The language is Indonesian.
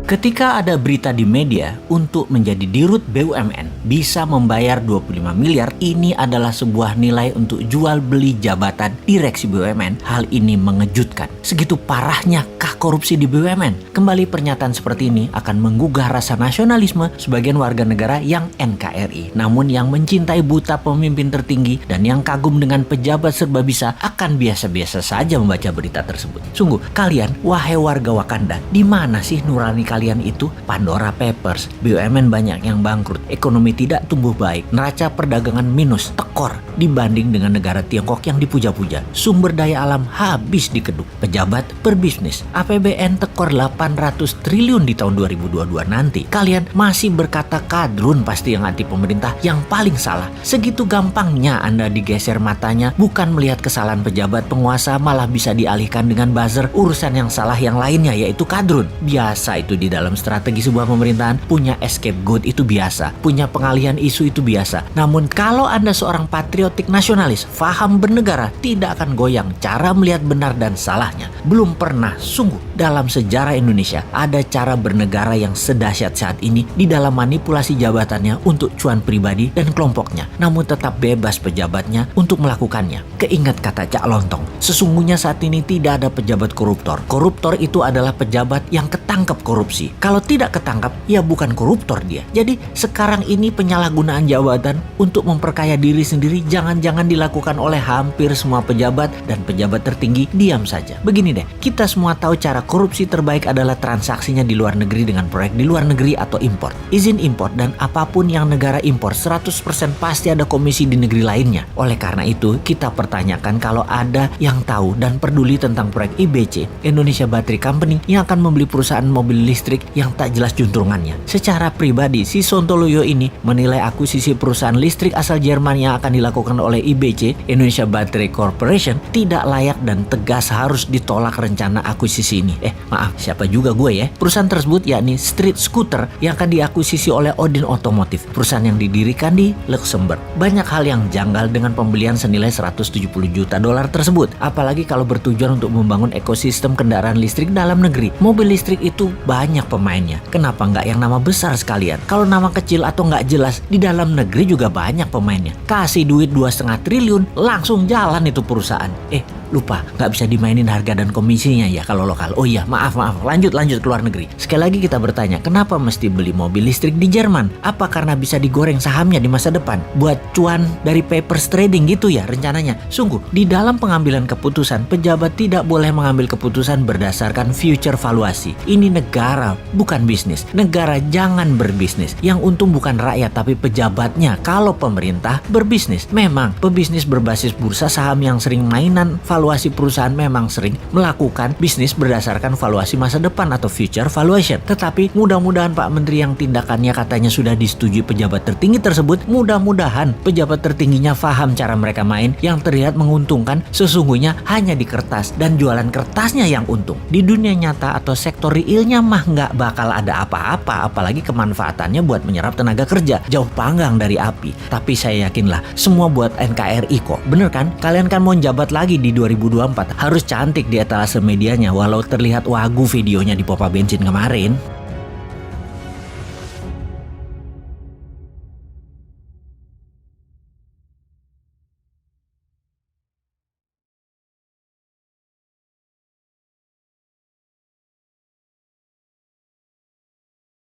Ketika ada berita di media untuk menjadi dirut BUMN bisa membayar 25 miliar, ini adalah sebuah nilai untuk jual beli jabatan direksi BUMN. Hal ini mengejutkan. Segitu parahnya kah korupsi di BUMN? Kembali pernyataan seperti ini akan menggugah rasa nasionalisme sebagian warga negara yang NKRI. Namun yang mencintai buta pemimpin tertinggi dan yang kagum dengan pejabat serba bisa akan biasa-biasa saja membaca berita tersebut. Sungguh, kalian, wahai warga Wakanda, di mana sih nurani kalian itu? Pandora Papers, BUMN banyak yang bangkrut, ekonomi tidak tumbuh baik, neraca perdagangan minus, tekor dibanding dengan negara Tiongkok yang dipuja-puja. Sumber daya alam habis dikeduk, pejabat berbisnis, APBN tekor 800 triliun di tahun 2022 nanti. Kalian masih berkata kadrun pasti yang anti pemerintah yang paling salah. Segitu gampangnya Anda digeser matanya, bukan melihat kesalahan pejabat penguasa, malah bisa dialihkan dengan buzzer urusan yang salah yang lainnya, yaitu kadrun. Biasa itu di dalam strategi sebuah pemerintahan, punya scapegoat itu biasa, punya pengalihan isu itu biasa. Namun kalau Anda seorang patriotik nasionalis, faham bernegara, tidak akan goyang cara melihat benar dan salahnya. Belum pernah sungguh dalam sejarah Indonesia ada cara bernegara yang sedahsyat saat ini di dalam manipulasi jabatannya untuk cuan pribadi dan kelompoknya, namun tetap bebas pejabatnya untuk melakukannya. Keingat kata Cak Lontong, sesungguhnya saat ini tidak ada pejabat koruptor. Koruptor itu adalah pejabat yang ketangkep korupsi. Kalau tidak ketangkap, ya bukan koruptor dia. Jadi sekarang ini penyalahgunaan jabatan untuk memperkaya diri sendiri jangan-jangan dilakukan oleh hampir semua pejabat, dan pejabat tertinggi diam saja. Begini deh, kita semua tahu cara korupsi terbaik adalah transaksinya di luar negeri dengan proyek di luar negeri atau impor. Izin impor dan apapun yang negara impor 100% pasti ada komisi di negeri lainnya. Oleh karena itu, kita pertanyakan kalau ada yang tahu dan peduli tentang proyek IBC, Indonesia Battery Company, yang akan membeli perusahaan mobil listrik yang tak jelas juntrungannya. Secara pribadi, si Sontoloyo ini menilai akuisisi perusahaan listrik asal Jerman yang akan dilakukan oleh IBC, Indonesia Battery Corporation, tidak layak dan tegas harus ditolak rencana akuisisi ini. Maaf, siapa juga gue ya? Perusahaan tersebut yakni Street Scooter yang akan diakuisisi oleh Odin Automotive, perusahaan yang didirikan di Luxembourg. Banyak hal yang janggal dengan pembelian senilai 170 juta dolar tersebut, apalagi kalau bertujuan untuk membangun ekosistem kendaraan listrik dalam negeri. Mobil listrik itu banyak pemainnya. Kenapa nggak yang nama besar sekalian? Kalau nama kecil atau nggak jelas, di dalam negeri juga banyak pemainnya. Kasih duit 2,5 triliun, langsung jalan itu perusahaan. Lupa, nggak bisa dimainin harga dan komisinya ya kalau lokal. Oh iya, maaf, lanjut ke luar negeri. Sekali lagi kita bertanya, kenapa mesti beli mobil listrik di Jerman? Apa karena bisa digoreng sahamnya di masa depan? Buat cuan dari papers trading gitu ya rencananya? Sungguh, di dalam pengambilan keputusan, pejabat tidak boleh mengambil keputusan berdasarkan future valuasi. Ini negara, bukan bisnis. Negara jangan berbisnis. Yang untung bukan rakyat, tapi pejabatnya. Kalau pemerintah berbisnis, memang pebisnis berbasis bursa saham yang sering mainan valuasi perusahaan memang sering melakukan bisnis berdasarkan valuasi masa depan atau future valuation. Tetapi mudah-mudahan Pak Menteri yang tindakannya katanya sudah disetujui pejabat tertinggi tersebut, mudah-mudahan pejabat tertingginya paham cara mereka main yang terlihat menguntungkan sesungguhnya hanya di kertas dan jualan kertasnya yang untung. Di dunia nyata atau sektor realnya mah nggak bakal ada apa-apa, apalagi kemanfaatannya buat menyerap tenaga kerja. Jauh panggang dari api. Tapi saya yakinlah semua buat NKRI kok. Bener kan? Kalian kan mau jabat lagi di 2024, harus cantik di etalase medianya walau terlihat wagu videonya di pompa bensin kemarin.